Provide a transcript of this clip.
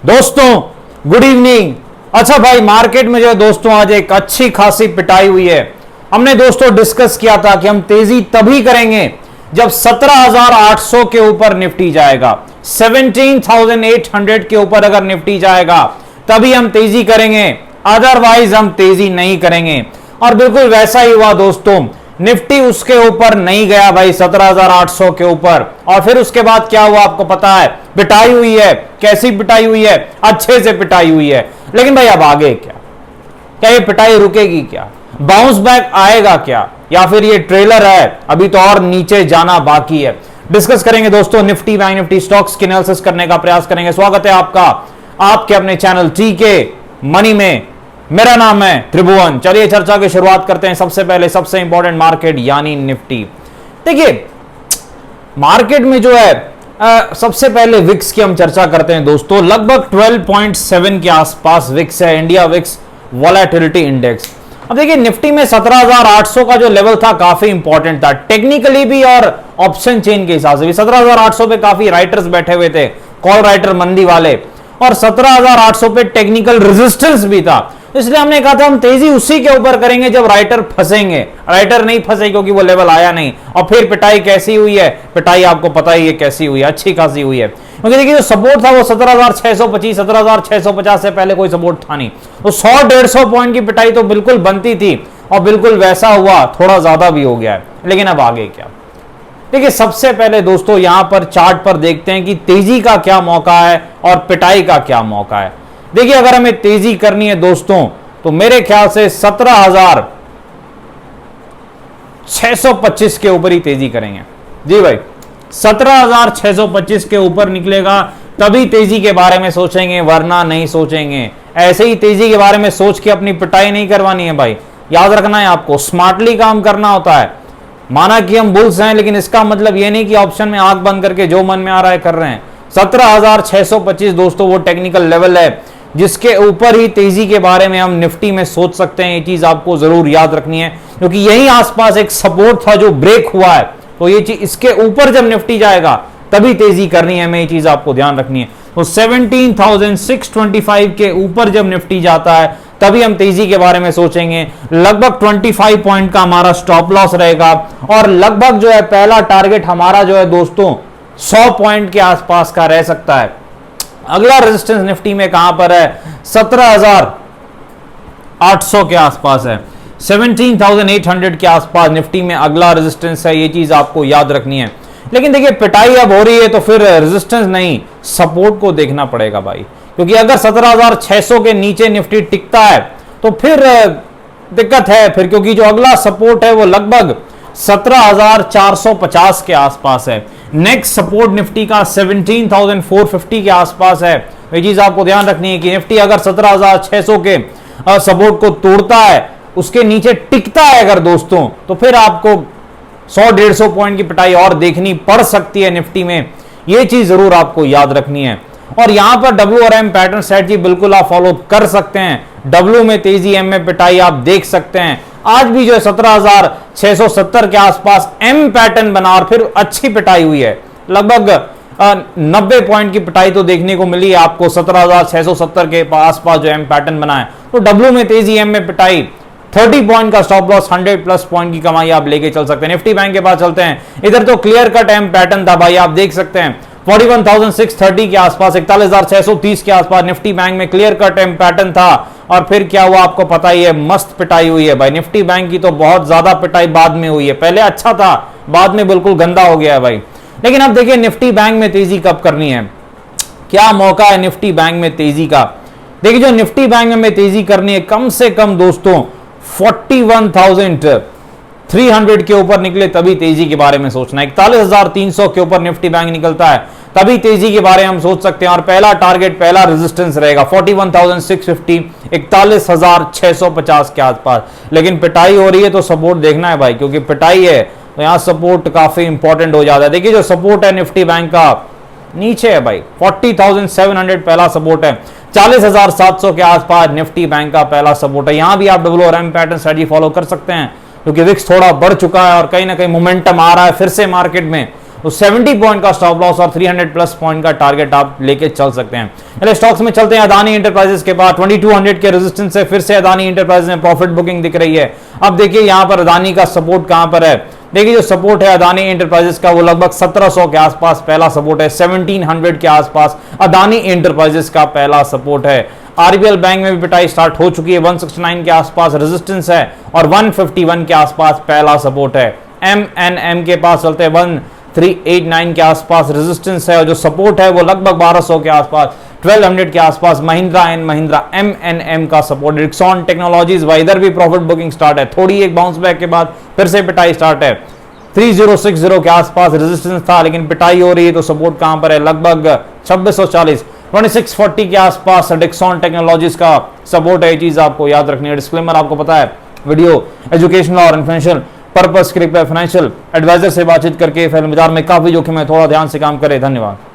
दोस्तों good evening. अच्छा भाई, मार्केट में जो है दोस्तों आज एक अच्छी खासी पिटाई हुई है। हमने दोस्तों डिस्कस किया था कि हम तेजी तभी करेंगे जब 17,800 के ऊपर निफ्टी जाएगा, 17,800 के ऊपर अगर निफ्टी जाएगा तभी हम तेजी करेंगे, अदरवाइज हम तेजी नहीं करेंगे। और बिल्कुल वैसा ही हुआ दोस्तों, निफ्टी उसके ऊपर नहीं गया भाई, 17,800 के ऊपर। और फिर उसके बाद क्या हुआ आपको पता है, पिटाई हुई है। कैसी पिटाई हुई है? अच्छे से पिटाई हुई है। लेकिन भाई अब आगे क्या? क्या ये पिटाई रुकेगी? क्या बाउंस बैक आएगा क्या, या फिर ये ट्रेलर है, अभी तो और नीचे जाना बाकी है? डिस्कस करेंगे दोस्तों, निफ्टी बैंक निफ्टी स्टॉक्स की एनालिसिस करने का प्रयास करेंगे। स्वागत है आपका आपके अपने चैनल टीके मनी में। मेरा नाम है त्रिभुवन। चलिए चर्चा की शुरुआत करते हैं। सबसे पहले सबसे इंपॉर्टेंट मार्केट यानी निफ्टी। देखिए मार्केट में जो है सबसे पहले विक्स की हम चर्चा करते हैं दोस्तों। लगभग 12.7 के आसपास विक्स है, इंडिया विक्स वॉलेटिलिटी इंडेक्स। अब देखिए निफ्टी में 17,800 का जो लेवल था काफी इंपॉर्टेंट था, टेक्निकली भी और ऑप्शन चेन के हिसाब से भी। 17,800 पे काफी राइटर्स बैठे हुए थे, कॉल राइटर मंदी वाले, और 17,800 पे टेक्निकल रेजिस्टेंस भी था। इसलिए हमने कहा था हम तेजी उसी के ऊपर करेंगे जब राइटर फंसेंगे। राइटर नहीं फंसे क्योंकि वो लेवल आया नहीं। और फिर पिटाई कैसी हुई है? पिटाई आपको पता ही है कैसी हुई है, अच्छी खासी हुई है। क्योंकि देखिए जो सपोर्ट था वो 17,625 17,650 से पहले कोई सपोर्ट था नहीं, तो 100-150 पॉइंट की पिटाई तो बिल्कुल बनती थी, और बिल्कुल वैसा हुआ, थोड़ा ज्यादा भी हो गया है। लेकिन अब आगे क्या? देखिए सबसे पहले दोस्तों यहां पर चार्ट पर देखते हैं कि तेजी का क्या मौका है और पिटाई का क्या मौका है। देखिए अगर हमें तेजी करनी है दोस्तों तो मेरे ख्याल से 17,625 के ऊपर ही तेजी करेंगे। जी भाई, 17,625 के ऊपर निकलेगा तभी तेजी के बारे में सोचेंगे, वरना नहीं सोचेंगे। ऐसे ही तेजी के बारे में सोच के अपनी पिटाई नहीं करवानी है भाई। याद रखना है आपको, स्मार्टली काम करना होता है। माना कि हम बुल्स हैं, लेकिन इसका मतलब यह नहीं कि ऑप्शन में आंख बंद करके जो मन में आ रहा है कर रहे हैं। 17,625 दोस्तों वो टेक्निकल लेवल है जिसके ऊपर ही तेजी के बारे में हम निफ्टी में सोच सकते हैं। ये चीज आपको जरूर याद रखनी है, क्योंकि यही आसपास एक सपोर्ट था जो ब्रेक हुआ है, तो ये चीज इसके ऊपर जब निफ्टी जाएगा तभी तेजी करनी है, हमें ये चीज आपको ध्यान रखनी है। तो 17,625 के ऊपर जब निफ्टी जाता है तभी हम तेजी के बारे में सोचेंगे। लगभग 25 पॉइंट का हमारा स्टॉप लॉस रहेगा, और लगभग जो है पहला टारगेट हमारा जो है दोस्तों 100 पॉइंट के आसपास का रह सकता है। अगला रेजिस्टेंस निफ्टी में कहां पर है? 17,800 के आसपास है, 17,800 के आसपास निफ्टी में अगला रेजिस्टेंस है। ये चीज आपको याद रखनी है। लेकिन देखिए पिटाई अब हो रही है तो फिर रेजिस्टेंस नहीं, सपोर्ट को देखना पड़ेगा भाई, क्योंकि अगर 17,600 के नीचे निफ्टी टिकता है तो फिर दिक्कत है फिर, क्योंकि जो अगला सपोर्ट है वो लगभग 17,450 के आसपास है। नेक्स्ट सपोर्ट निफ्टी का 17,450 के आसपास है। ये चीज आपको ध्यान रखनी है कि निफ्टी अगर 17,600 के सपोर्ट को तोड़ता है, उसके नीचे टिकता है अगर दोस्तों, तो फिर आपको 100-150 पॉइंट की पिटाई और देखनी पड़ सकती है निफ्टी में। ये चीज जरूर आपको याद रखनी है। और यहां पर डब्ल्यू और एम पैटर्न स्ट्रेटजी बिल्कुल आप फॉलो कर सकते हैं। डब्ल्यू में तेजी, एम में पिटाई आप देख सकते हैं। आज भी जो है 17,670 के आसपास एम पैटर्न बना और फिर अच्छी पिटाई हुई है। लगभग 90 पॉइंट की पिटाई तो देखने को मिली है आपको 17,670 के आसपास जो एम पैटर्न बना है। तो डब्ल्यू में तेजी, एम में पिटाई, 30 पॉइंट का स्टॉप लॉस, 100+ पॉइंट की कमाई आप लेके चल सकते हैं। निफ्टी बैंक के पास चलते हैं। इधर तो क्लियर कट एम पैटर्न था भाई, आप देख सकते हैं 41,630 के आसपास, 41,630 के आसपास निफ्टी बैंक में क्लियर कट एम पैटर्न था। और फिर क्या हुआ आपको पता ही है, मस्त पिटाई हुई है भाई। निफ्टी बैंक की तो बहुत ज्यादा पिटाई बाद में हुई है, पहले अच्छा था, बाद में बिल्कुल गंदा हो गया है भाई। लेकिन अब देखिए निफ्टी बैंक में तेजी कब करनी है, क्या मौका है निफ्टी बैंक में तेजी का? देखिए जो निफ्टी बैंक में तेजी करनी है, कम से कम दोस्तों 41,300 के ऊपर निकले तभी तेजी के बारे में सोचना है। 41,300 के ऊपर निफ्टी बैंक निकलता है तभी तेजी के बारे में हम सोच सकते हैं। और पहला टारगेट, पहला रेजिस्टेंस रहेगा 41,650, 41,650 के आसपास। लेकिन पिटाई हो रही है तो सपोर्ट देखना है भाई, क्योंकि पिटाई है तो यहां सपोर्ट काफी इंपॉर्टेंट हो जाता है। देखिए जो सपोर्ट है निफ्टी बैंक का नीचे है भाई, 40,700 पहला सपोर्ट है, 40,700 के आसपास निफ्टी बैंक का पहला सपोर्ट है। यहां भी आप डब्ल्यू और एम पैटर्न स्ट्रेटजी फॉलो कर सकते हैं, क्योंकि विक्स थोड़ा बढ़ चुका है और कहीं ना कहीं मोमेंटम आ रहा है फिर से मार्केट में। तो 70 पॉइंट का स्टॉप लॉस और 300 प्लस पॉइंट का टारगेट आप लेके चल सकते हैं। चलिए स्टॉक्स में चलते हैं। अदानी इंटरप्राइजेस के बाद 2200 के रेजिस्टेंस है, फिर से अदानी इंटरप्राइजेस में प्रॉफिट बुकिंग दिख रही है। अब देखिए यहां पर अदानी का सपोर्ट कहां पर है, देखिए जो सपोर्ट है अदानी इंटरप्राइजेस का वो लगभग 1700 के आसपास पहला सपोर्ट है, 1700 के आसपास अदानी इंटरप्राइजेस का पहला सपोर्ट है। आरबीएल बैंक में भी पिटाई स्टार्ट हो चुकी है, 169 के आसपास रेजिस्टेंस है और 151 के आसपास पहला सपोर्ट है। एमएनएम के पास चलते हैं, 1389 के आसपास रेजिस्टेंस है और जो सपोर्ट है वो लगभग 1200 के आसपास, 1200 के आसपास। महिंद्रा एंड महिंद्रा एमएनएम का सपोर्ट। रिक्सॉन टेक्नोलॉजीज इधर भी प्रॉफिट बुकिंग स्टार्ट है, थोड़ी एक बाउंस बैक के बाद फिर से पिटाई स्टार्ट है। 3060 के आसपास रेजिस्टेंस था लेकिन पिटाई हो रही है, तो सपोर्ट कहां पर है, लगभग 2640, 2640 के आसपास डिक्सॉन टेक्नोलॉजीज का सपोर्ट है। ये चीज आपको याद रखनी है। डिस्क्लेमर आपको पता है, वीडियो एजुकेशनल और फाइनेंशियल पर्पस के लिए फाइनेंशियल एडवाइजर से बातचीत करके फिल्म बाजार में काफी जोखिम है, थोड़ा ध्यान से काम करें। धन्यवाद।